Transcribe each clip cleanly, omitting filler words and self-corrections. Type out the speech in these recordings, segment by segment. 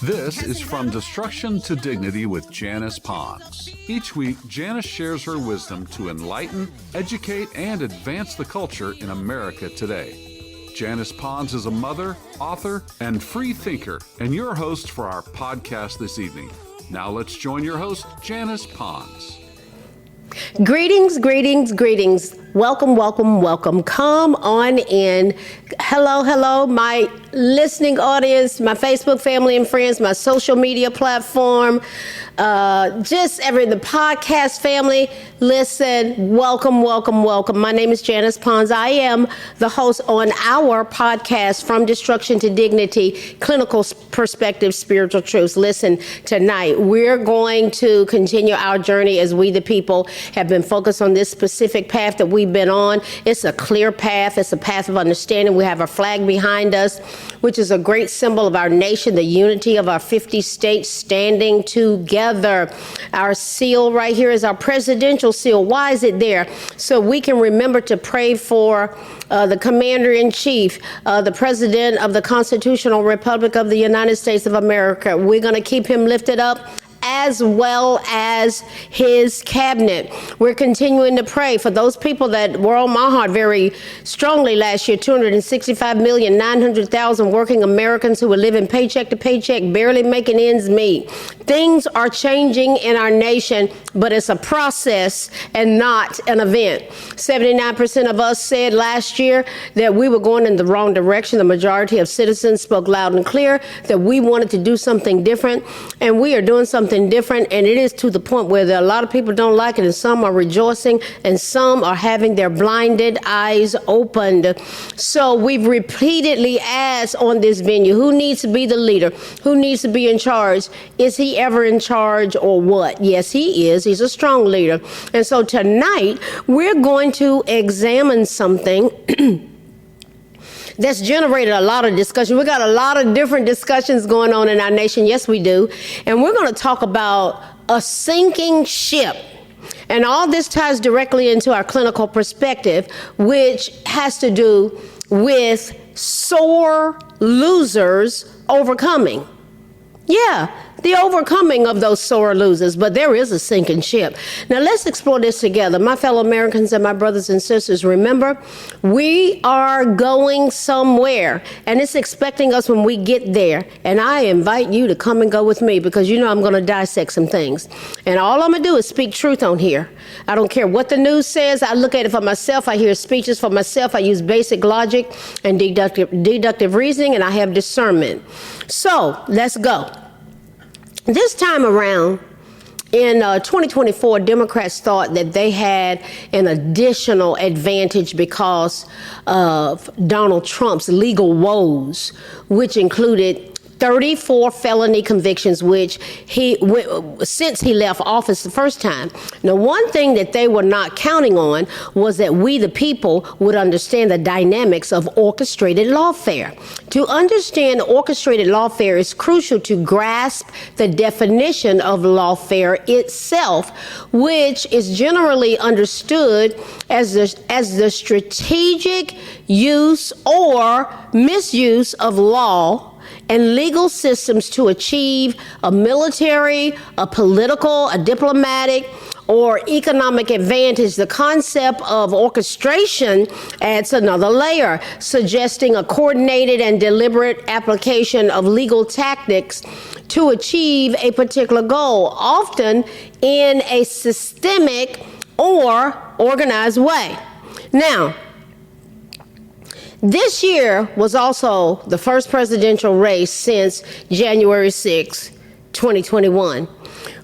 This is From Destruction to Dignity with Janice Pons. Each week, Janice shares her wisdom to enlighten, educate, and advance the culture in America today. Janice Pons is a mother, author, and free thinker, and your host for our podcast this evening. Now let's join your host, Janice Pons. Greetings, greetings, greetings. Welcome, welcome, welcome. Come on in. Hello, my listening audience, my Facebook family and friends, my social media platform, the podcast family. Listen, welcome. My name is Janice Pons. I am the host on our podcast, From Destruction to Dignity, Clinical Perspective, Spiritual Truths. Listen, tonight we're going to continue our journey as we, the people, have been focused on this specific path that we've been on. It's a clear path. It's a path of understanding. We have our flag behind us, which is a great symbol of our nation, the unity of our 50 states standing together. Our seal right here is our presidential seal. Why is it there? So we can remember to pray for the Commander-in-Chief, the President of the Constitutional Republic of the United States of America. We're going to keep him lifted up, as well as his cabinet. We're continuing to pray for those people that were on my heart very strongly last year, 265,900,000 working Americans who were living paycheck to paycheck, barely making ends meet. Things are changing in our nation, but it's a process and not an event. 79% of us said last year that we were going in the wrong direction. The majority of citizens spoke loud and clear that we wanted to do something different, and we are doing something different, and it is to the point where a lot of people don't like it, and some are rejoicing, and some are having their blinded eyes opened. So we've repeatedly asked on this venue, who needs to be the leader? Who needs to be in charge? Is he ever in charge or what? Yes, he is. He's a strong leader. And so tonight, we're going to examine something that's generated a lot of discussion. We got a lot of different discussions going on in our nation. Yes, we do. And we're going to talk about a sinking ship. And all this ties directly into our clinical perspective, which has to do with sore losers overcoming. Yeah, the overcoming of those sore losers, but there is a sinking ship. Now let's explore this together. My fellow Americans and my brothers and sisters, remember, we are going somewhere, and it's expecting us when we get there. And I invite you to come and go with me, because you know I'm going to dissect some things. And all I'm going to do is speak truth on here. I don't care what the news says. I look at it for myself. I hear speeches for myself. I use basic logic and deductive reasoning, and I have discernment. So let's go. This time around, in 2024, Democrats thought that they had an additional advantage because of Donald Trump's legal woes, which included 34 felony convictions, which since he left office the first time. Now, one thing that they were not counting on was that we, the people, would understand the dynamics of orchestrated lawfare. To understand orchestrated lawfare is crucial to grasp the definition of lawfare itself, which is generally understood as the strategic use or misuse of law and legal systems to achieve a military, a political, a diplomatic, or economic advantage. The concept of orchestration adds another layer, suggesting a coordinated and deliberate application of legal tactics to achieve a particular goal, often in a systemic or organized way. Now, this year was also the first presidential race since January 6, 2021,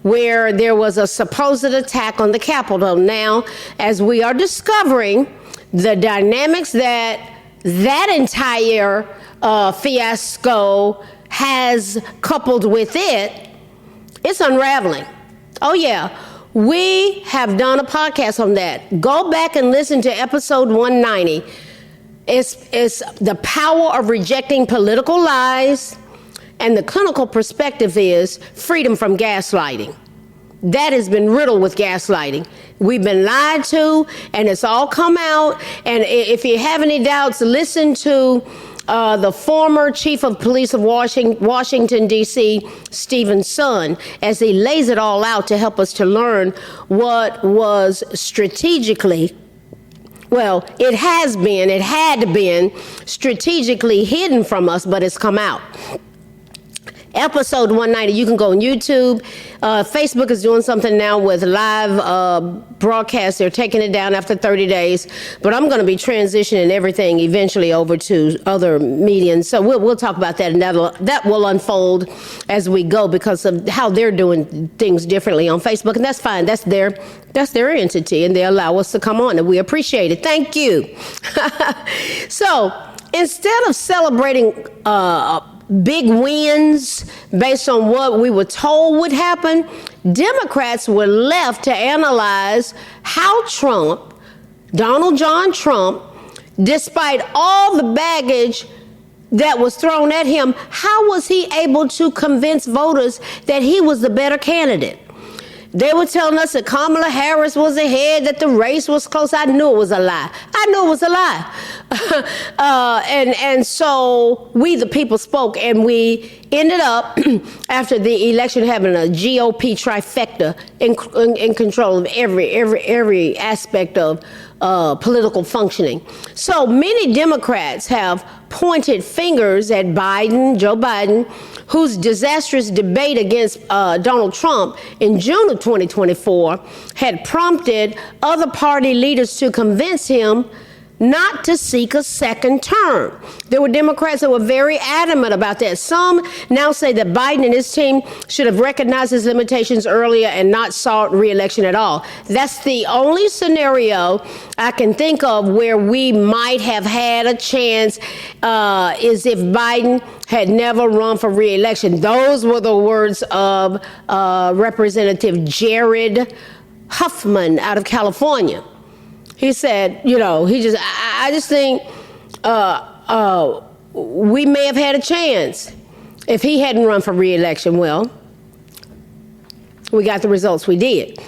where there was a supposed attack on the Capitol. Now, as we are discovering the dynamics that entire fiasco has coupled with it, it's unraveling. Oh, yeah. We have done a podcast on that. Go back and listen to episode 190. It's the power of rejecting political lies, and the clinical perspective is freedom from gaslighting. That has been riddled with gaslighting. We've been lied to, and it's all come out. And if you have any doubts, listen to the former chief of police of Washington, D.C., Stephen's son, as he lays it all out to help us to learn what was strategically, well, it had been strategically hidden from us, but it's come out. Episode 190, you can go on YouTube. Facebook is doing something now with live broadcasts. They're taking it down after 30 days. But I'm going to be transitioning everything eventually over to other mediums. So we'll talk about that, and that will unfold as we go because of how they're doing things differently on Facebook. And that's fine. That's their entity, and they allow us to come on, and we appreciate it. Thank you. So instead of celebrating big wins based on what we were told would happen, Democrats were left to analyze how Donald John Trump, despite all the baggage that was thrown at him, how was he able to convince voters that he was the better candidate? They were telling us that Kamala Harris was ahead, that the race was close. I knew it was a lie. And so we, the people, spoke, and we ended up, after the election, having a GOP trifecta in control of every aspect of political functioning. So many Democrats have pointed fingers at Joe Biden, whose disastrous debate against Donald Trump in June of 2024 had prompted other party leaders to convince him not to seek a second term. There were Democrats that were very adamant about that. Some now say that Biden and his team should have recognized his limitations earlier and not sought re-election at all. That's the only scenario I can think of where we might have had a chance, is if Biden had never run for re-election. Those were the words of Representative Jared Huffman out of California. He said, I just think we may have had a chance if he hadn't run for re-election. Well, we got the results we did.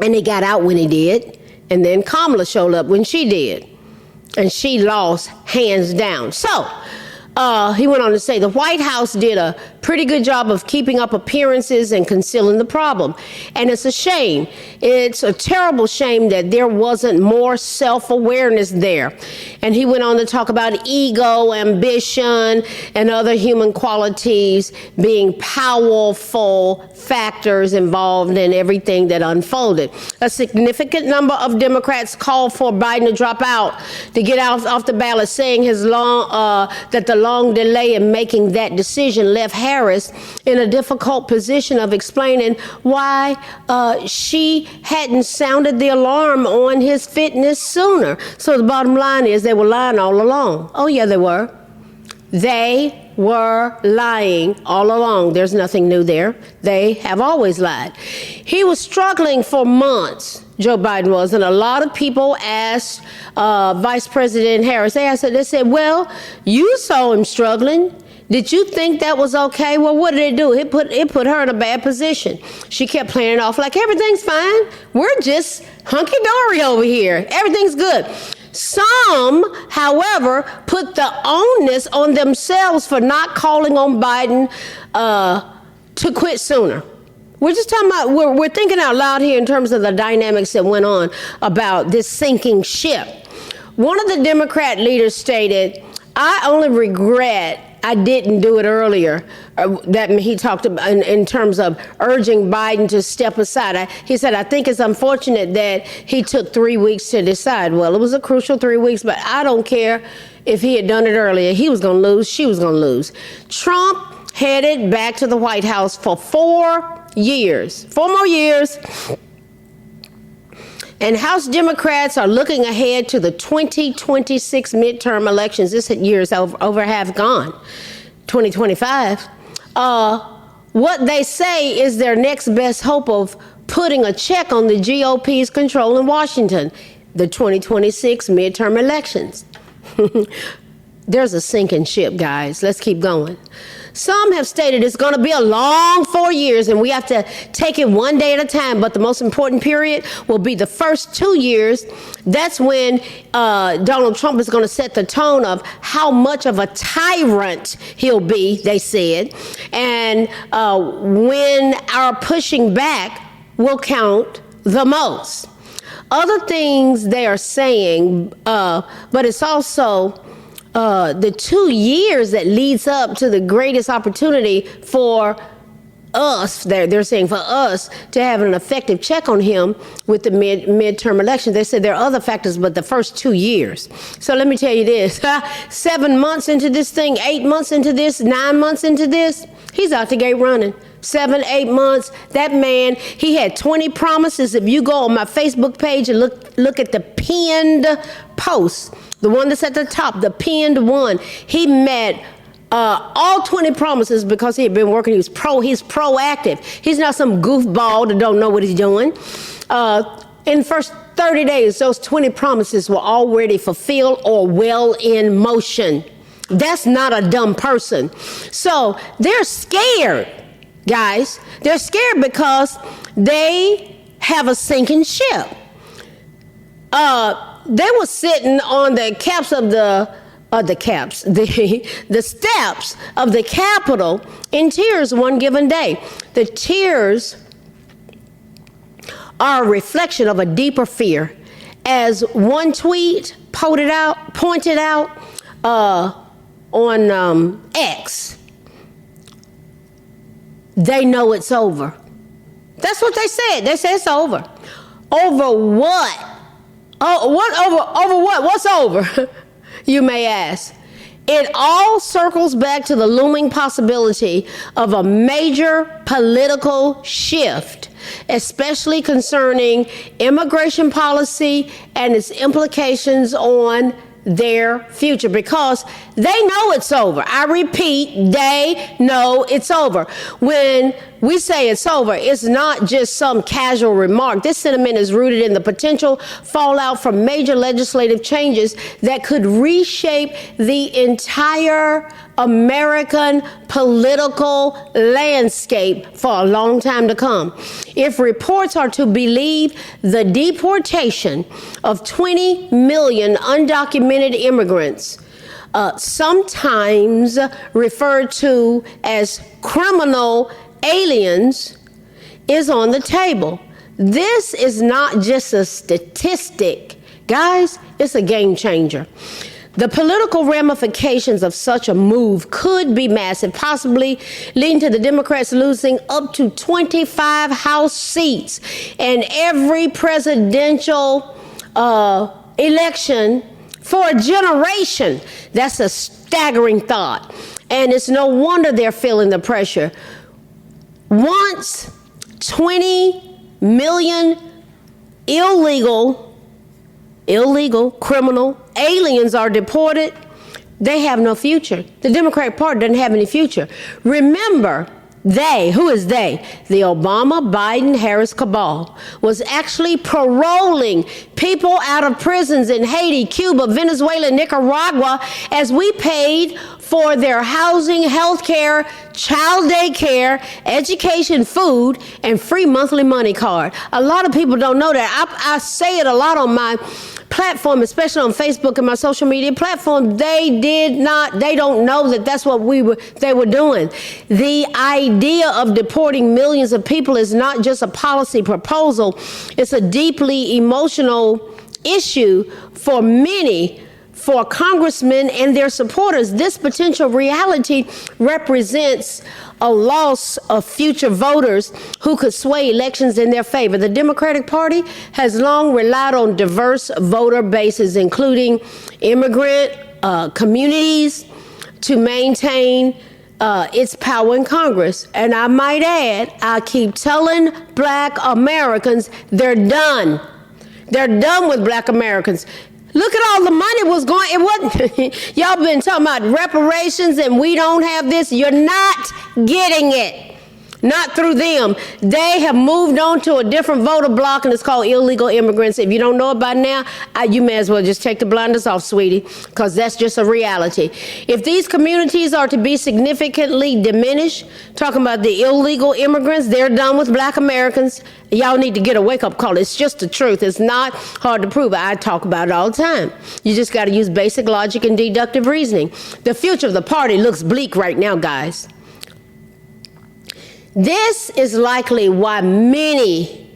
And he got out when he did. And then Kamala showed up when she did. And she lost hands down. So he went on to say the White House did a pretty good job of keeping up appearances and concealing the problem. And it's a shame. It's a terrible shame that there wasn't more self-awareness there. And he went on to talk about ego, ambition, and other human qualities being powerful factors involved in everything that unfolded. A significant number of Democrats called for Biden to drop out, to get off the ballot, saying that the long delay in making that decision left Harris in a difficult position of explaining why she hadn't sounded the alarm on his fitness sooner. So the bottom line is they were lying all along. Oh, yeah, they were. They were lying all along. There's nothing new there. They have always lied. He was struggling for months, Joe Biden was, and a lot of people asked Vice President Harris, they said, well, you saw him struggling. Did you think that was okay? Well, what did it do? It put her in a bad position. She kept playing it off like everything's fine. We're just hunky-dory over here. Everything's good. Some, however, put the onus on themselves for not calling on Biden to quit sooner. We're just talking about, we're thinking out loud here in terms of the dynamics that went on about this sinking ship. One of the Democrat leaders stated, I only regret I didn't do it earlier. That he talked about in terms of urging Biden to step aside. He said, I think it's unfortunate that he took 3 weeks to decide. Well, it was a crucial 3 weeks, but I don't care if he had done it earlier. He was going to lose. She was going to lose. Trump headed back to the White House for 4 years. 4 more years. And House Democrats are looking ahead to the 2026 midterm elections. This year is over half gone, 2025. What they say is their next best hope of putting a check on the GOP's control in Washington, the 2026 midterm elections. There's a sinking ship, guys. Let's keep going. Some have stated it's going to be a long 4 years and we have to take it one day at a time. But the most important period will be the first 2 years. That's when Donald Trump is going to set the tone of how much of a tyrant he'll be, they said. And when our pushing back will count the most. Other things they are saying, but it's also the 2 years that leads up to the greatest opportunity for us, they're saying for us to have an effective check on him with the midterm elections. They said there are other factors, but the first 2 years. So let me tell you this, 7 months into this thing, 8 months into this, 9 months into this, he's out the gate running. 7, 8 months. That man, he had 20 promises. If you go on my Facebook page and look at the pinned post, the one that's at the top, the pinned one, he met all 20 promises because he had been working. He's proactive. He's not some goofball that don't know what he's doing. In the first 30 days, those 20 promises were already fulfilled or well in motion. That's not a dumb person. So they're scared. Guys, they're scared because they have a sinking ship. They were sitting on the steps of the Capitol in tears one given day. The tears are a reflection of a deeper fear. As one tweet pointed out on X, they know it's over. That's what they said. They said it's over. Over what? Oh, over what? What's over? You may ask. It all circles back to the looming possibility of a major political shift, especially concerning immigration policy and its implications on their future, because they know it's over. I repeat, they know it's over. When we say it's over, it's not just some casual remark. This sentiment is rooted in the potential fallout from major legislative changes that could reshape the entire American political landscape for a long time to come. If reports are to believe, the deportation of 20 million undocumented immigrants, sometimes referred to as criminal aliens, is on the table. This is not just a statistic. Guys, it's a game changer. The political ramifications of such a move could be massive, possibly leading to the Democrats losing up to 25 House seats and every presidential election for a generation. That's a staggering thought. And it's no wonder they're feeling the pressure. Once 20 million illegal criminal aliens are deported, they have no future. The Democratic Party doesn't have any future. Remember, who is they? The Obama, Biden, Harris cabal was actually paroling people out of prisons in Haiti, Cuba, Venezuela, Nicaragua, as we paid for their housing, health care, child daycare, education, food, and free monthly money card. A lot of people don't know that. I say it a lot on my platform, especially on Facebook and my social media platform. They don't know that that's what they were doing. The idea of deporting millions of people is not just a policy proposal. It's a deeply emotional issue for many. For congressmen and their supporters, this potential reality represents a loss of future voters who could sway elections in their favor. The Democratic Party has long relied on diverse voter bases, including immigrant communities, to maintain its power in Congress. And I might add, I keep telling Black Americans, they're done. They're done with Black Americans. Look at all the money was going. It wasn't. Y'all been talking about reparations and we don't have this. You're not getting it. not through them. They have moved on to a different voter block, and it's called illegal immigrants. If you don't know it by now, you may as well just take the blinders off, sweetie, because that's just a reality. If these communities are to be significantly diminished, talking about the illegal immigrants, they're done with black Americans. Y'all need to get a wake-up call. It's just the truth. It's not hard to prove. I talk about it all the time. You just got to use basic logic and deductive reasoning. The future of the party looks bleak right now, guys. This is likely why many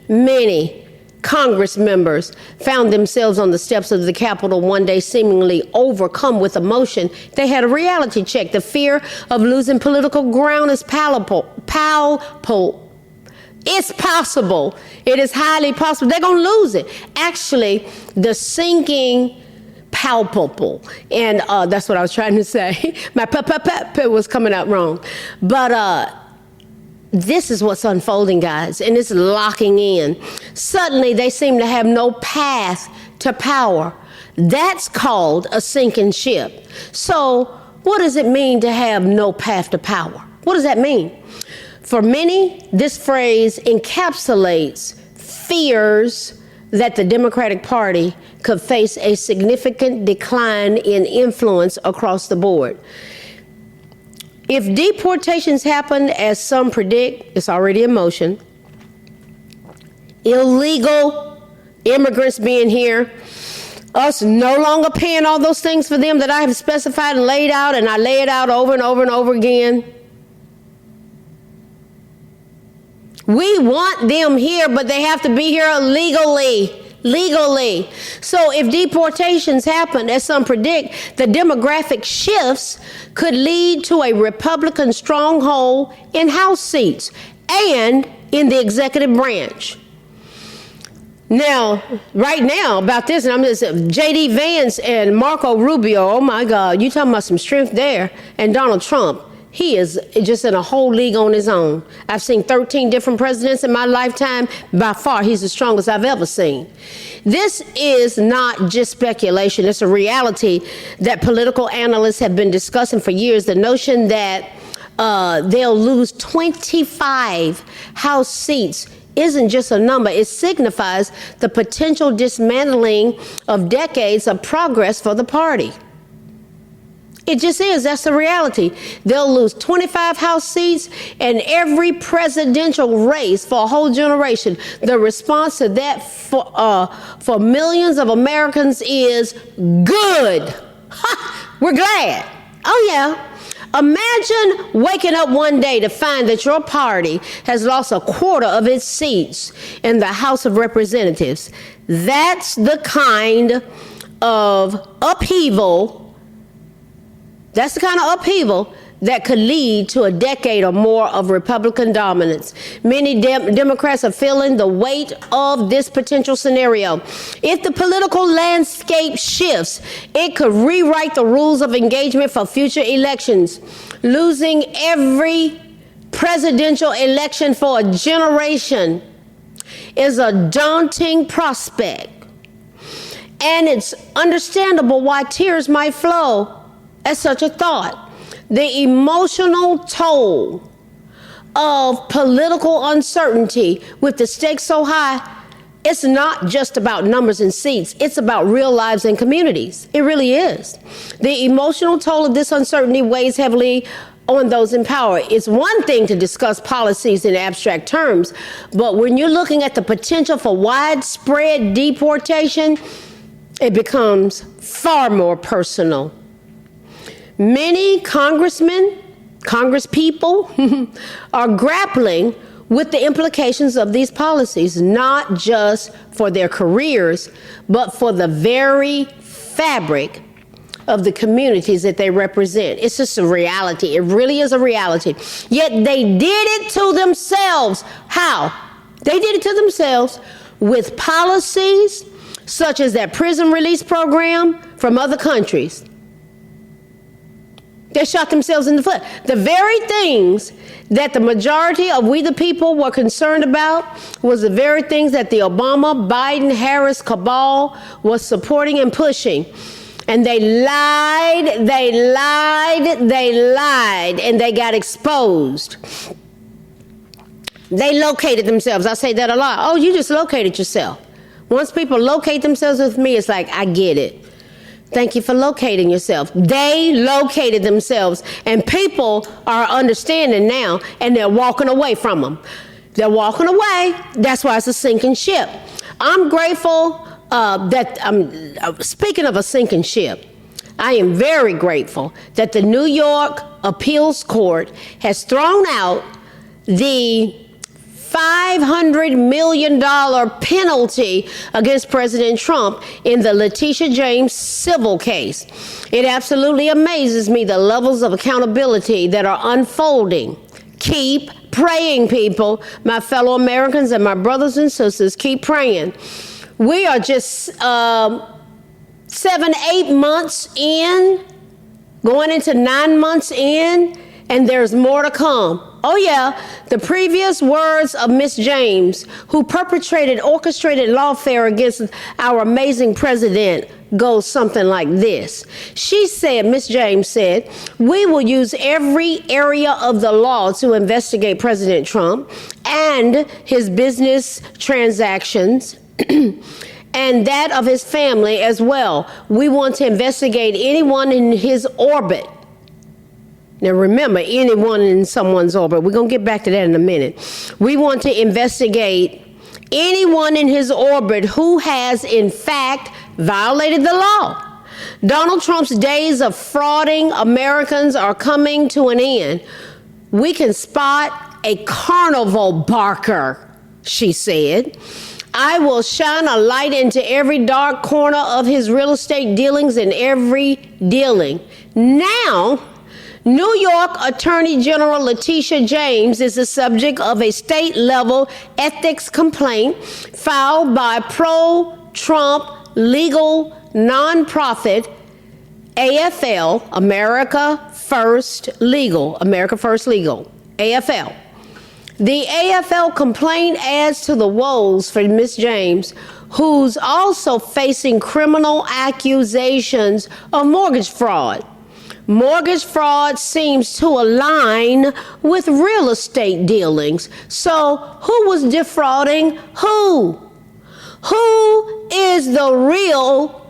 Congress members found themselves on the steps of the Capitol one day seemingly overcome with emotion. They had a reality check. The fear of losing political ground is palpable. It's possible. It is highly possible. They're going to lose it. Actually, the sinking palpable. And that's what I was trying to say. My was coming out wrong. But this is what's unfolding, guys, and it's locking in. Suddenly, they seem to have no path to power. That's called a sinking ship. So what does it mean to have no path to power? What does that mean? For many, this phrase encapsulates fears that the Democratic Party could face a significant decline in influence across the board. If deportations happen, as some predict, it's already in motion, illegal immigrants being here, us no longer paying all those things for them that I have specified and laid out, and I lay it out over and over and over again. We want them here, but they have to be here legally. So if deportations happen, as some predict, the demographic shifts could lead to a Republican stronghold in House seats and in the executive branch. Now, right now about this, and I'm just J.D. Vance and Marco Rubio, oh my God, you talking about some strength there, and Donald Trump. He is just in a whole league on his own. I've seen 13 different presidents in my lifetime. By far, he's the strongest I've ever seen. This is not just speculation. It's a reality that political analysts have been discussing for years. The notion that they'll lose 25 House seats isn't just a number. It signifies the potential dismantling of decades of progress for the party. It just is. That's the reality. They'll lose 25 House seats and every presidential race for a whole generation. The response to that for millions of Americans is good. Ha! We're glad. Oh, yeah. Imagine waking up one day to find that your party has lost a quarter of its seats in the House of Representatives. That's the kind of upheaval. That's the kind of upheaval that could lead to a decade or more of Republican dominance. Many Democrats are feeling the weight of this potential scenario. If the political landscape shifts, it could rewrite the rules of engagement for future elections. Losing every presidential election for a generation is a daunting prospect. And it's understandable why tears might flow at such a thought. The emotional toll of political uncertainty with the stakes so high, it's not just about numbers and seats. It's about real lives and communities. It really is. The emotional toll of this uncertainty weighs heavily on those in power. It's one thing to discuss policies in abstract terms, but when you're looking at the potential for widespread deportation, it becomes far more personal. Many congressmen, congresspeople are grappling with the implications of these policies, not just for their careers, but for the very fabric of the communities that they represent. It's just a reality. It really is a reality. Yet they did it to themselves. How? They did it to themselves with policies such as that prison release program from other countries. They shot themselves in the foot. The very things that the majority of we the people were concerned about was the very things that the Obama, Biden, Harris cabal was supporting and pushing. And they lied, and they got exposed. They located themselves. I say that a lot. Oh, you just located yourself. Once people locate themselves with me, it's like, I get it. Thank you for locating yourself. They located themselves, and people are understanding now, and they're walking away from them. They're walking away. That's why it's a sinking ship. I'm grateful speaking of a sinking ship, I am very grateful that the New York Appeals Court has thrown out the $500 million penalty against President Trump in the Letitia James civil case. It absolutely amazes me the levels of accountability that are unfolding. Keep praying, people. My fellow Americans and my brothers and sisters, keep praying. We are just 7-8 months in, going into 9 months in, and there's more to come. Oh yeah, the previous words of Miss James, who orchestrated lawfare against our amazing president, goes something like this. She said, Miss James said, we will use every area of the law to investigate President Trump and his business transactions and that of his family as well. We want to investigate anyone in his orbit. Now remember, anyone in someone's orbit. We're going to get back to that in a minute. We want to investigate anyone in his orbit who has, in fact, violated the law. Donald Trump's days of frauding Americans are coming to an end. We can spot a carnival barker, she said. I will shine a light into every dark corner of his real estate dealings and every dealing. Now, New York Attorney General Letitia James is the subject of a state-level ethics complaint filed by pro-Trump legal nonprofit AFL, America First Legal, AFL. The AFL complaint adds to the woes for Miss James, who's also facing criminal accusations of mortgage fraud. Mortgage fraud seems to align with real estate dealings. So who was defrauding who? Who is the real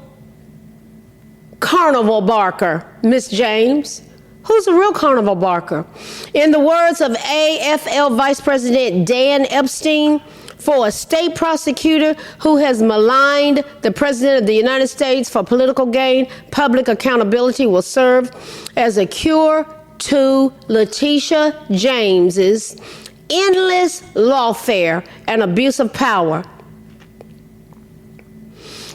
carnival barker, Miss James? Who's the real carnival barker? In the words of AFL Vice President Dan Epstein, for a state prosecutor who has maligned the President of the United States for political gain, public accountability will serve as a cure to Letitia James's endless lawfare and abuse of power.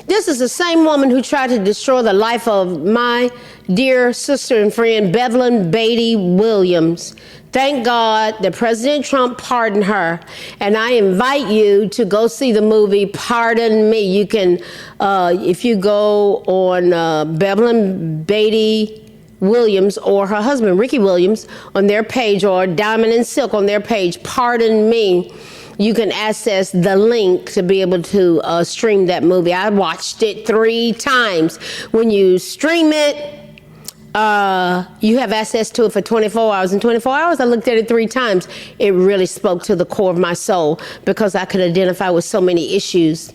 This is the same woman who tried to destroy the life of my dear sister and friend, Bevelyn Beatty Williams. Thank God that President Trump pardoned her. And I invite you to go see the movie Pardon Me. You can, if you go on Bevelyn Beatty Williams or her husband, Ricky Williams, on their page, or Diamond and Silk on their page, Pardon Me, you can access the link to be able to stream that movie. I watched it 3 times. When you stream it, you have access to it for 24 hours. In 24 hours, I looked at it 3 times. It really spoke to the core of my soul because I could identify with so many issues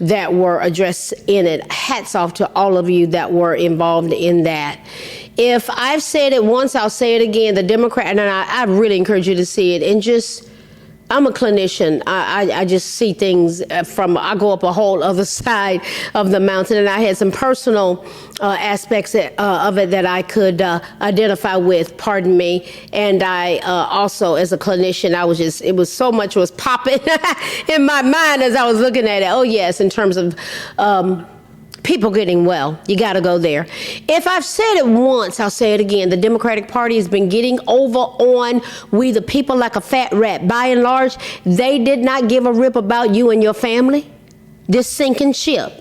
that were addressed in it. Hats off to all of you that were involved in that. If I've said it once, I'll say it again. The Democrat, and I really encourage you to see it, and just, I'm a clinician. I just see things I go up a whole other side of the mountain, and I had some personal aspects of it that I could identify with, pardon me. And I also, as a clinician, it was so much was popping in my mind as I was looking at it. Oh yes, in terms of people getting well. You got to go there. If I've said it once, I'll say it again. The Democratic Party has been getting over on we the people like a fat rat. By and large, they did not give a rip about you and your family. This sinking ship.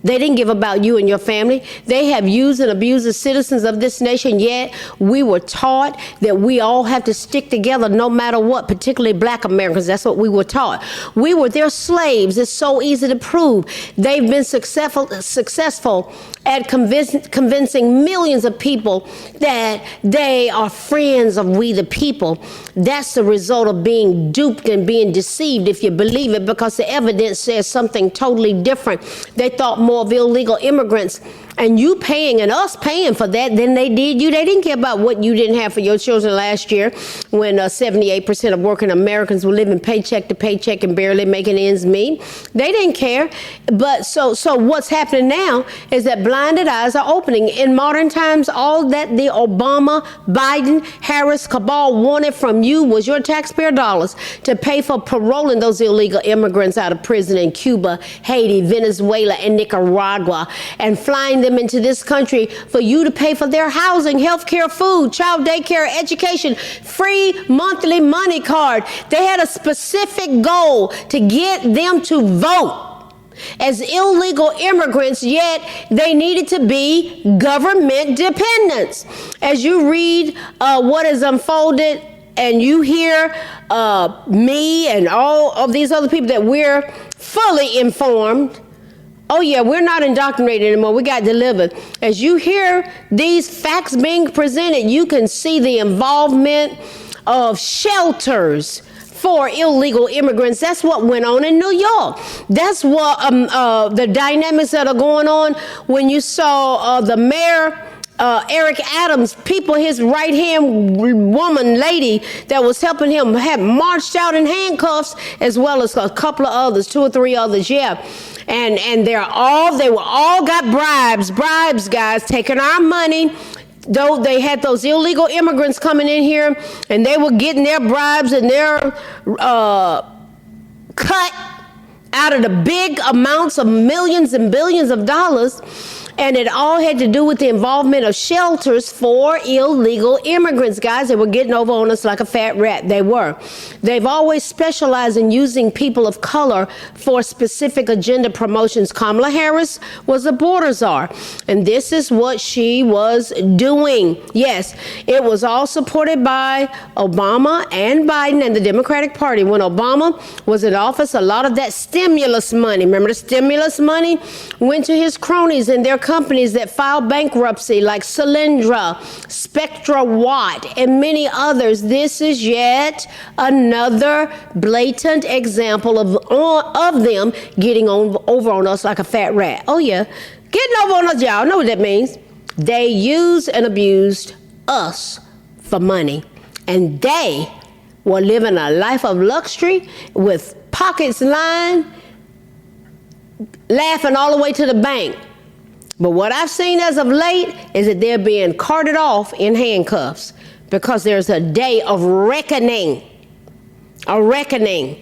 They didn't give about you and your family. They have used and abused the citizens of this nation, yet we were taught that we all have to stick together no matter what, particularly black Americans. That's what we were taught. We were their slaves. It's so easy to prove. They've been successful at convincing millions of people that they are friends of we the people. That's the result of being duped and being deceived, if you believe it, because the evidence says something totally different. They thought more of illegal immigrants and you paying and us paying for that than they did you. They didn't care about what you didn't have for your children last year when 78% of working Americans were living paycheck to paycheck and barely making ends meet. They didn't care. But so what's happening now is that blinded eyes are opening. In modern times, all that the Obama, Biden, Harris cabal wanted from you was your taxpayer dollars to pay for paroling those illegal immigrants out of prison in Cuba, Haiti, Venezuela, and Nicaragua, and flying them into this country for you to pay for their housing, health care, food, child daycare, education, free monthly money card. They had a specific goal to get them to vote as illegal immigrants, yet they needed to be government dependents. As you read what is unfolded and you hear me and all of these other people that we're fully informed, oh yeah, we're not indoctrinated anymore. We got delivered. As you hear these facts being presented, you can see the involvement of shelters for illegal immigrants. That's what went on in New York. That's what the dynamics that are going on when you saw the mayor, Eric Adams, people, his right-hand woman, lady that was helping him, had marched out in handcuffs, as well as a couple of others, 2 or 3 others, yeah. And they were all got bribes, guys, taking our money. Though they had those illegal immigrants coming in here, and they were getting their bribes and their cut out of the big amounts of millions and billions of dollars. And it all had to do with the involvement of shelters for illegal immigrants, guys. They were getting over on us like a fat rat. They were. They've always specialized in using people of color for specific agenda promotions. Kamala Harris was a border czar, and this is what she was doing. Yes, it was all supported by Obama and Biden and the Democratic Party. When Obama was in office, a lot of that stimulus money, remember the stimulus money, went to his cronies and their companies that filed bankruptcy, like Solyndra, Spectra Watt, and many others. This is yet another blatant example of them getting over on us like a fat rat. Oh yeah, getting over on us, y'all know what that means. They used and abused us for money, and they were living a life of luxury with pockets lined, laughing all the way to the bank. But what I've seen as of late is that they're being carted off in handcuffs because there's a day of reckoning. A reckoning.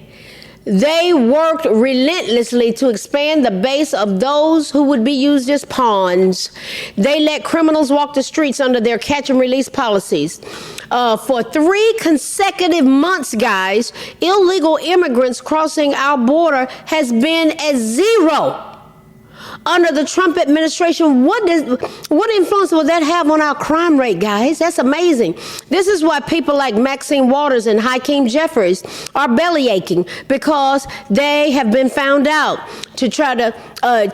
They worked relentlessly to expand the base of those who would be used as pawns. They let criminals walk the streets under their catch and release policies. For 3 consecutive months, guys, illegal immigrants crossing our border has been at 0. Under the Trump administration, what influence will that have on our crime rate, guys? That's amazing. This is why people like Maxine Waters and Hakeem Jeffries are belly aching, because they have been found out to try to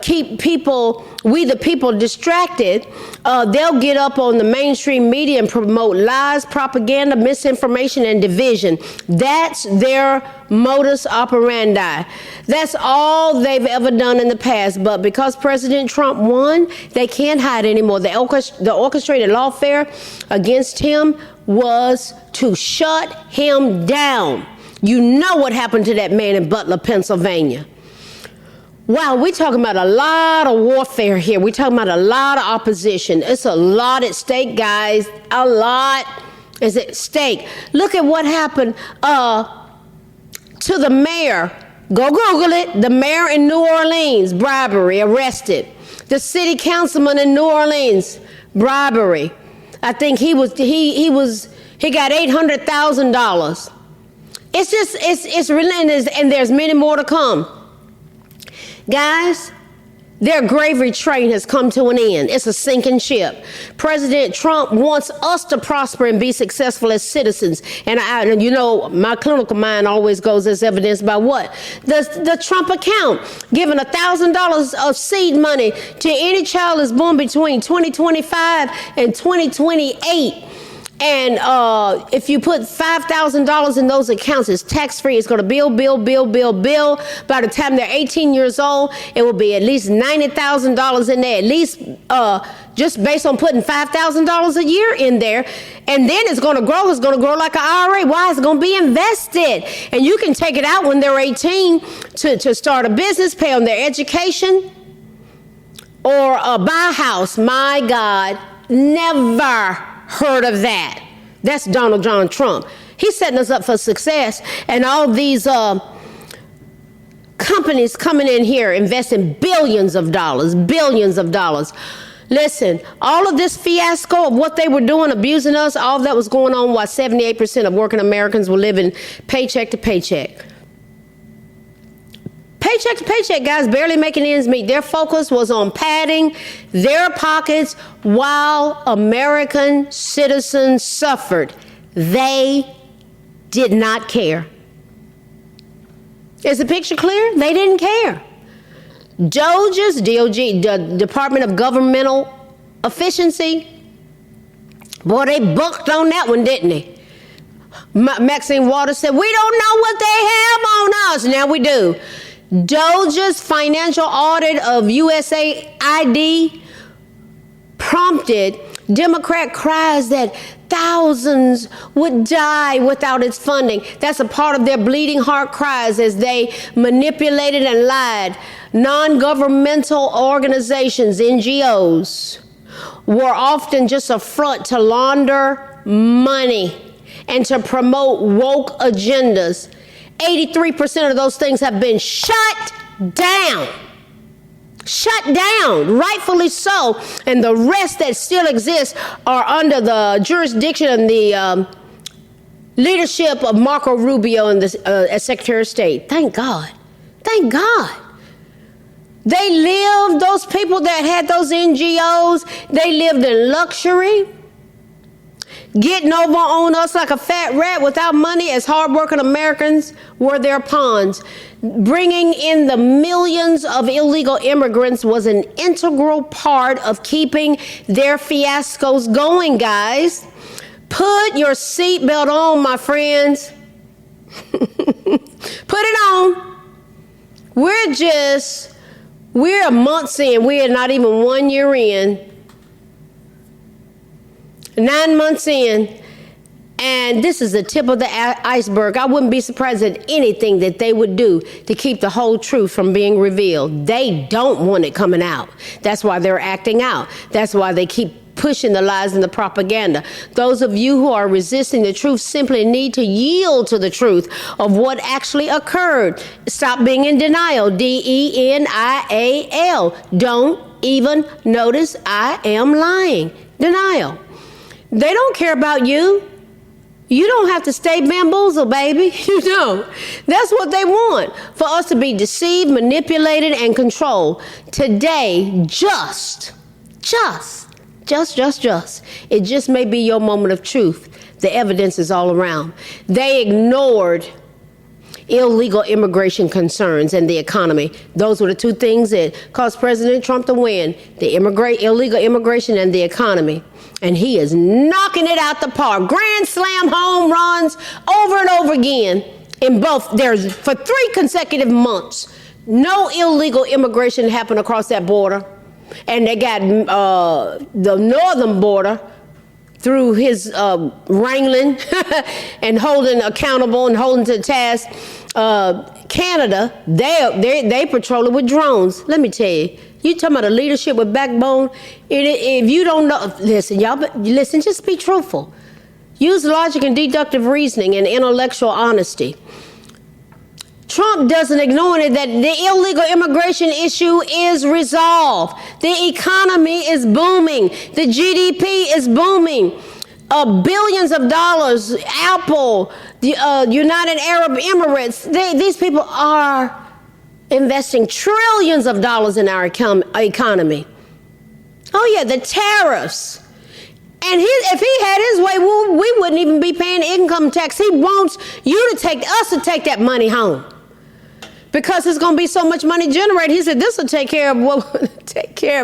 keep people, we the people, distracted. They'll get up on the mainstream media and promote lies, propaganda, misinformation, and division. That's their modus operandi. That's all they've ever done in the past. But because President Trump won, they can't hide anymore. The orchestrated lawfare against him was to shut him down. You know what happened to that man in Butler, Pennsylvania. Wow, we're talking about a lot of warfare here. We're talking about a lot of opposition. It's a lot at stake, guys. A lot is at stake. Look at what happened to the mayor. Go Google it. The mayor in New Orleans, bribery, arrested. The city councilman in New Orleans, bribery. I think he got $800,000. It's relentless, and there's many more to come. Guys, Their gravy train has come to an end. It's a sinking ship. President Trump wants us to prosper and be successful as citizens. And you know, my clinical mind always goes as evidenced by what? The Trump account, giving $1,000 of seed money to any child that's born between 2025 and 2028. And if you put $5,000 in those accounts, it's tax-free. It's going to build. By the time they're 18 years old, it will be at least $90,000 in there, at least just based on putting $5,000 a year in there. And then it's going to grow. It's going to grow like an IRA. Why? It's going to be invested. And you can take it out when they're 18 to start a business, pay on their education, or buy a house. My God, never heard of that. That's Donald John Trump. He's setting us up for success. And all these companies coming in here investing billions of dollars. Listen, all of this fiasco of what they were doing, abusing us, all that was going on while 78% of working Americans were living paycheck to paycheck. Paycheck to paycheck, guys, barely making ends meet. Their focus was on padding their pockets while American citizens suffered. They did not care. Is the picture clear? They didn't care. DOG's, DOG, the Department of Governmental Efficiency, boy, they bucked on that one, didn't they? Maxine Waters said, we don't know what they have on us. Now we do. DOJ's financial audit of USAID prompted Democrat cries that thousands would die without its funding. That's a part of their bleeding heart cries as they manipulated and lied. Non-governmental organizations, NGOs, were often just a front to launder money and to promote woke agendas. 83% of those things have been shut down, rightfully so. And the rest that still exist are under the jurisdiction and the leadership of Marco Rubio and as Secretary of State. Thank God. They lived, those people that had those NGOs, they lived in luxury, getting over on us like a fat rat without money as hardworking Americans were their pawns. Bringing in the millions of illegal immigrants was an integral part of keeping their fiascos going, guys. Put your seatbelt on, my friends. Put it on. We're months in. We're not even 1 year in. 9 months in, and this is the tip of the iceberg. I wouldn't be surprised at anything that they would do to keep the whole truth from being revealed. They don't want it coming out. That's why they're acting out. That's why they keep pushing the lies and the propaganda. Those of you who are resisting the truth simply need to yield to the truth of what actually occurred. Stop being in denial. DENIAL. Don't even notice I am lying. Denial. They don't care about you. You don't have to stay bamboozled, baby. You don't. That's what they want, for us to be deceived, manipulated, and controlled. Today, it just may be your moment of truth. The evidence is all around. They ignored illegal immigration concerns and the economy. Those were the two things that caused President Trump to win: the illegal immigration and the economy. And he is knocking it out the park. Grand slam home runs over and over again in both. There's for 3 consecutive months, no illegal immigration happened across that border. And they got the northern border through his wrangling and holding accountable and holding to task. Canada, they patrol it with drones. Let me tell you. You talking about a leadership with backbone? If you don't know, listen, just be truthful. Use logic and deductive reasoning and intellectual honesty. Trump doesn't ignore it that the illegal immigration issue is resolved. The economy is booming. The GDP is booming. Billions of dollars, Apple, the United Arab Emirates, these people are investing trillions of dollars in our economy. Oh yeah, the tariffs. And if he had his way, we wouldn't even be paying income tax. He wants us to take that money home. Because there's going to be so much money generated. He said, this will take care of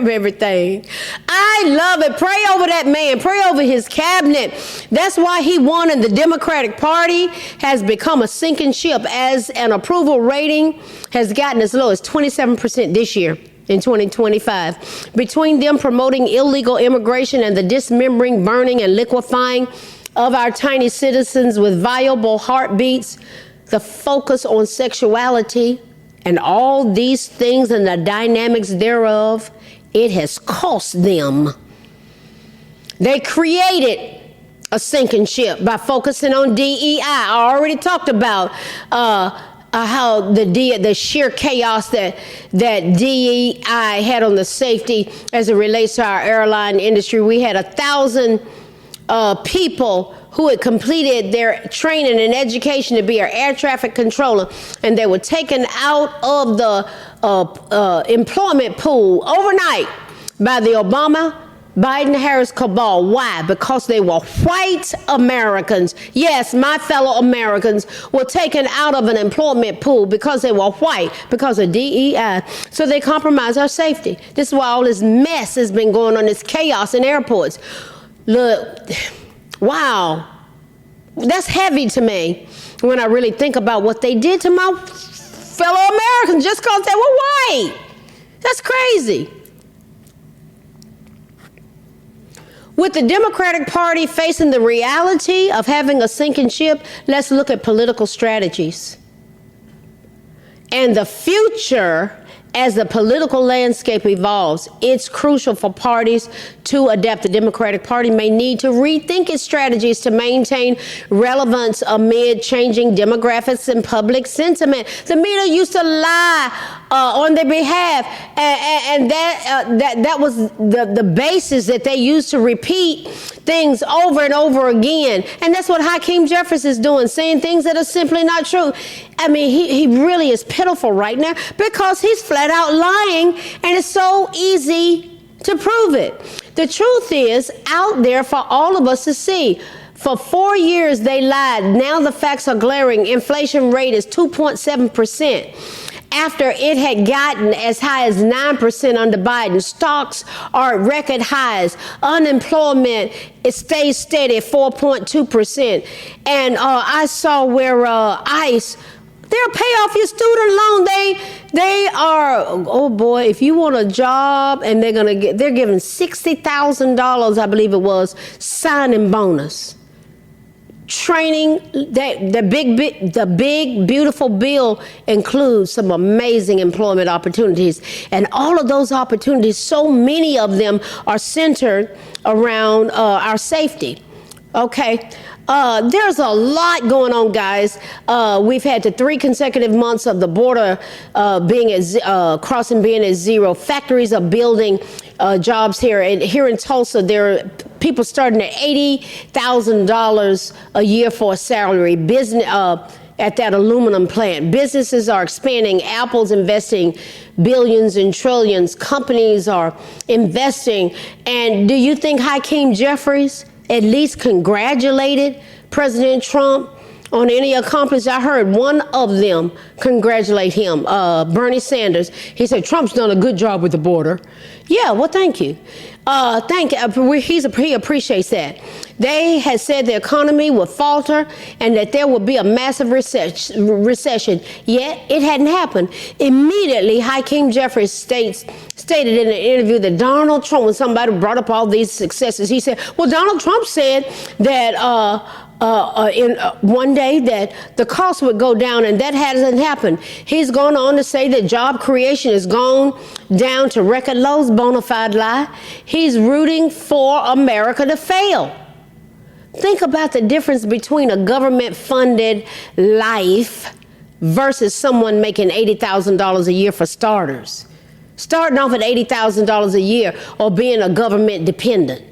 everything. I love it. Pray over that man. Pray over his cabinet. That's why he won, and the Democratic Party has become a sinking ship as an approval rating has gotten as low as 27% this year in 2025. Between them promoting illegal immigration and the dismembering, burning, and liquefying of our tiny citizens with viable heartbeats, the focus on sexuality and all these things and the dynamics thereof, it has cost them. They created a sinking ship by focusing on DEI. I already talked about how the sheer chaos that DEI had on the safety as it relates to our airline industry. We had 1,000 people who had completed their training and education to be our air traffic controller, and they were taken out of the employment pool overnight by the Biden-Harris cabal. Why? Because they were white Americans. Yes, my fellow Americans were taken out of an employment pool because they were white, because of DEI. So they compromised our safety. This is why all this mess has been going on, this chaos in airports. Look, wow, that's heavy to me when I really think about what they did to my fellow Americans just because they were white. That's crazy. With the Democratic Party facing the reality of having a sinking ship, let's look at political strategies. And the future, as the political landscape evolves, it's crucial for parties to adapt. The Democratic Party may need to rethink its strategies to maintain relevance amid changing demographics and public sentiment. The media used to lie on their behalf, and that was the basis that they used to repeat things over and over again. And that's what Hakeem Jeffries is doing, saying things that are simply not true. I mean, he really is pitiful right now because he's flat out lying, and it's so easy to prove it. The truth is out there for all of us to see. For 4 years, they lied. Now the facts are glaring. Inflation rate is 2.7%. After it had gotten as high as 9% under Biden. Stocks are at record highs. Unemployment, it stays steady at 4.2%. And I saw where ICE, they'll pay off your student loan. They are, oh boy, if you want a job, and they're giving $60,000, I believe it was, signing bonus. Training, the big, beautiful bill includes some amazing employment opportunities. And all of those opportunities, so many of them are centered around our safety. Okay. There's a lot going on, guys. We've had the 3 consecutive months of the border crossing being at zero. Factories are building jobs here. And here in Tulsa, there are people starting at $80,000 a year for a salary. Business at that aluminum plant. Businesses are expanding. Apple's investing billions and trillions. Companies are investing. And do you think Hakeem Jeffries at least congratulated President Trump on any accomplishment? I heard one of them congratulate him, Bernie Sanders. He said, Trump's done a good job with the border. Yeah, well, thank you. He appreciates that. They had said the economy would falter and that there would be a massive recession. Yet it hadn't happened. Immediately, Hakeem Jeffries stated in an interview that Donald Trump, when somebody brought up all these successes, he said, well, Donald Trump said that one day that the cost would go down, and that hasn't happened. He's gone on to say that job creation has gone down to record lows, bona fide lie. He's rooting for America to fail. Think about the difference between a government-funded life versus someone making $80,000 a year for starters. Starting off at $80,000 a year or being a government dependent.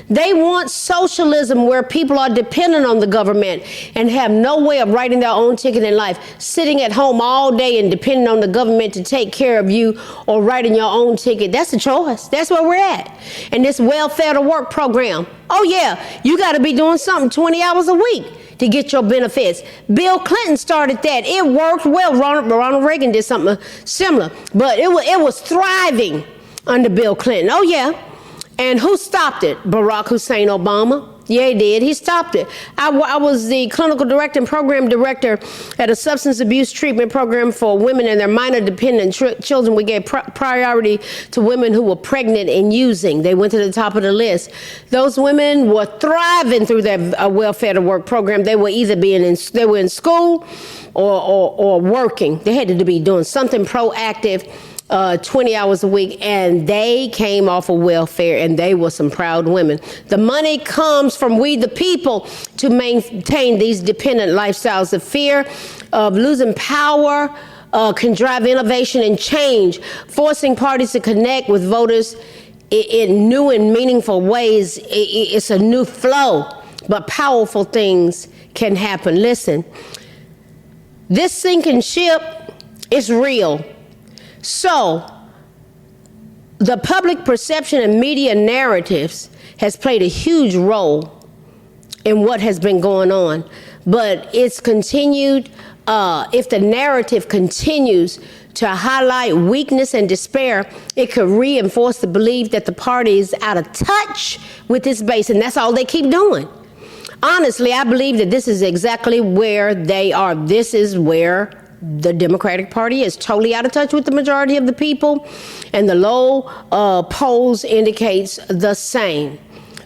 They want socialism where people are dependent on the government and have no way of writing their own ticket in life, sitting at home all day and depending on the government to take care of you or writing your own ticket. That's a choice. That's where we're at. And this welfare to work program. Oh, yeah, you got to be doing something 20 hours a week to get your benefits. Bill Clinton started that. It worked well. Ronald Reagan did something similar, but it was thriving under Bill Clinton. Oh, yeah. And who stopped it? Barack Hussein Obama. Yeah, he did. He stopped it. I was the clinical director and program director at a substance abuse treatment program for women and their minor dependent children. We gave priority to women who were pregnant and using. They went to the top of the list. Those women were thriving through their welfare to work program. They were either they were in school or working. They had to be doing something proactive. 20 hours a week, and they came off of welfare, and they were some proud women. The money comes from we the people to maintain these dependent lifestyles. The fear of losing power can drive innovation and change, forcing parties to connect with voters in new and meaningful ways. It's a new flow, but powerful things can happen. Listen, this sinking ship is real. So, the public perception and media narratives has played a huge role in what has been going on. But it's continued, if the narrative continues to highlight weakness and despair, it could reinforce the belief that the party is out of touch with its base, and that's all they keep doing. Honestly, I believe that this is exactly where they are. This is where the Democratic Party is totally out of touch with the majority of the people, and the low polls indicates the same.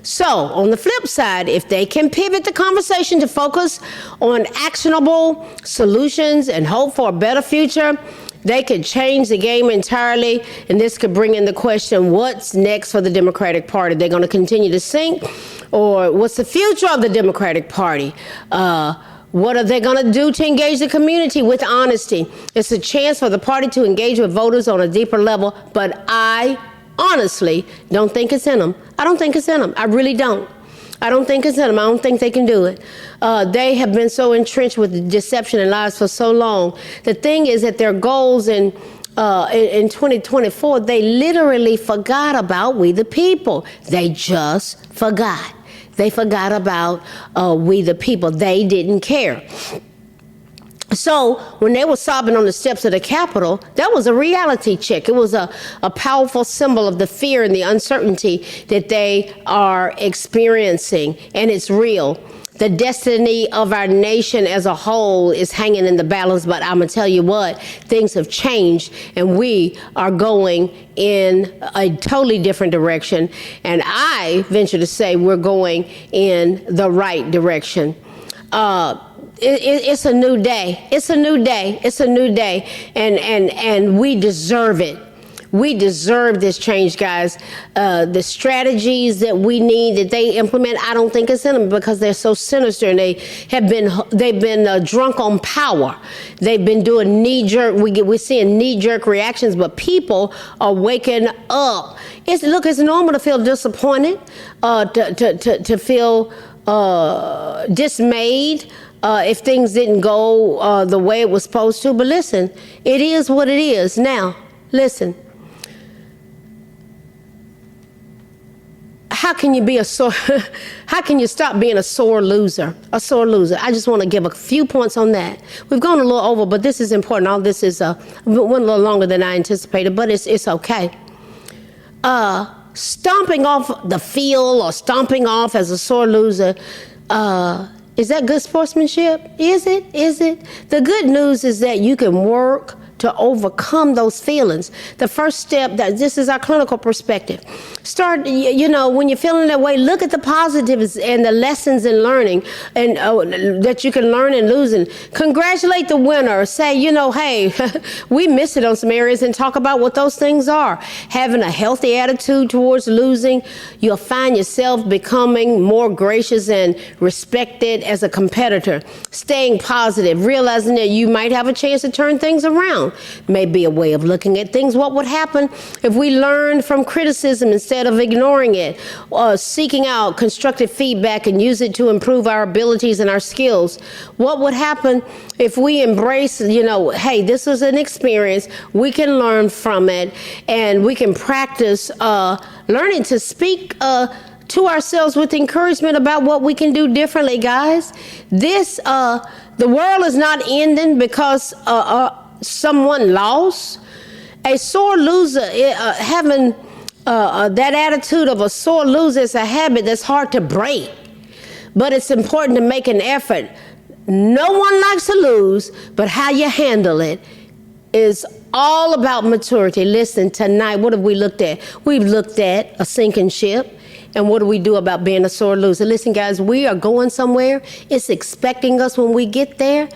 So, on the flip side, if they can pivot the conversation to focus on actionable solutions and hope for a better future, they could change the game entirely, and this could bring in the question, what's next for the Democratic Party? They're going to continue to sink, or what's the future of the Democratic Party? What are they going to do to engage the community with honesty? It's a chance for the party to engage with voters on a deeper level, but I honestly don't think it's in them. I don't think it's in them. I really don't. I don't think it's in them. I don't think they can do it. They have been so entrenched with deception and lies for so long. The thing is that their goals in 2024, they literally forgot about we the people. They just forgot. They forgot about we the people. They didn't care. So when they were sobbing on the steps of the Capitol, that was a reality check. It was a powerful symbol of the fear and the uncertainty that they are experiencing, and it's real. The destiny of our nation as a whole is hanging in the balance, but I'm going to tell you what, things have changed, and we are going in a totally different direction, and I venture to say we're going in the right direction. It's a new day. It's a new day. It's a new day, and we deserve it. We deserve this change, guys. The strategies that we need that they implement, I don't think it's in them because they're so sinister, and they've been drunk on power. They've been doing knee-jerk. We're seeing knee-jerk reactions, but people are waking up. It's normal to feel disappointed, to feel dismayed if things didn't go the way it was supposed to. But listen, it is what it is. Now, listen. How can you stop being a sore loser? A sore loser. I just want to give a few points on that. We've gone a little over, but this is important. All this is went a little longer than I anticipated, but it's okay. Stomping off the field or stomping off as a sore loser, is that good sportsmanship? Is it? Is it? The good news is that you can work to overcome those feelings. The first step, that this is our clinical perspective. Start, when you're feeling that way, look at the positives and the lessons in learning and that you can learn in losing. Congratulate the winner. Say, hey, we missed it on some areas, and talk about what those things are. Having a healthy attitude towards losing, you'll find yourself becoming more gracious and respected as a competitor. Staying positive, realizing that you might have a chance to turn things around. May be a way of looking at things. What would happen if we learned from criticism instead instead of ignoring it, seeking out constructive feedback and use it to improve our abilities and our skills. What would happen if we embrace, hey, this is an experience, we can learn from it, and we can practice learning to speak to ourselves with encouragement about what we can do differently, guys. The world is not ending because someone lost. A sore loser, having that attitude of a sore loser is a habit that's hard to break. But it's important to make an effort. No one likes to lose, but how you handle it is all about maturity. Listen, tonight, what have we looked at? We've looked at a sinking ship. And what do we do about being a sore loser? Listen, guys, we are going somewhere. It's expecting us when we get there.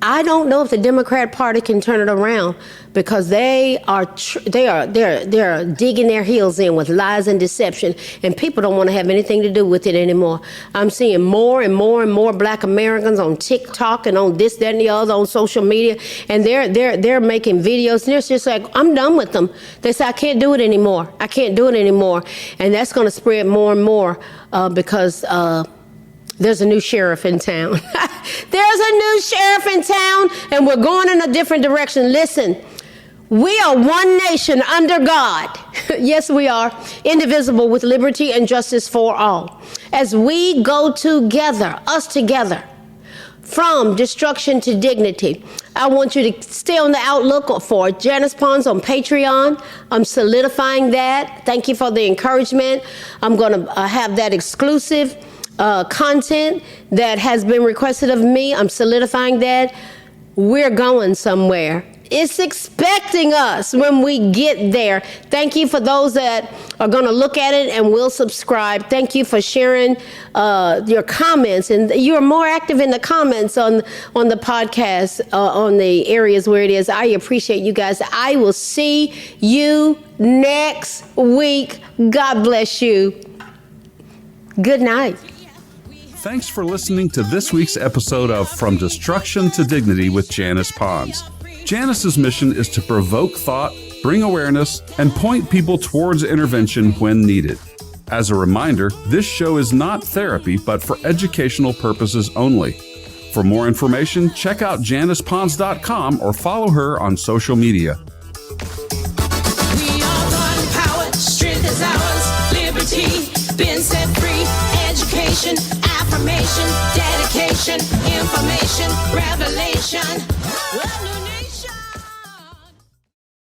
I don't know if the Democrat Party can turn it around because they are digging their heels in with lies and deception, and people don't want to have anything to do with it anymore. I'm seeing more and more and more Black Americans on TikTok and on this, that, and the other on social media, and they're making videos, and they're just like, I'm done with them. They say, I can't do it anymore. I can't do it anymore, and that's going to spread more and more because there's a new sheriff in town. There's a new sheriff in town, and we're going in a different direction. Listen, we are one nation under God. Yes, we are. Indivisible, with liberty and justice for all. As we go together, us together, from destruction to dignity. I want you to stay on the outlook for Janice Pons on Patreon. I'm solidifying that. Thank you for the encouragement. I'm going to have that exclusive content that has been requested of me. I'm solidifying that. We're going somewhere. It's expecting us when we get there. Thank you for those that are going to look at it and will subscribe. Thank you for sharing your comments. And you're more active in the comments on the podcast, on the areas where it is. I appreciate you guys. I will see you next week. God bless you. Good night. Thanks for listening to this week's episode of From Destruction to Dignity with Janice Pons. Janice's mission is to provoke thought, bring awareness, and point people towards intervention when needed. As a reminder, this show is not therapy, but for educational purposes only. For more information, check out JanicePons.com or follow her on social media. We are God empowered, strength is ours, liberty, been set free, education, affirmation, dedication, information, revelation. A new nation.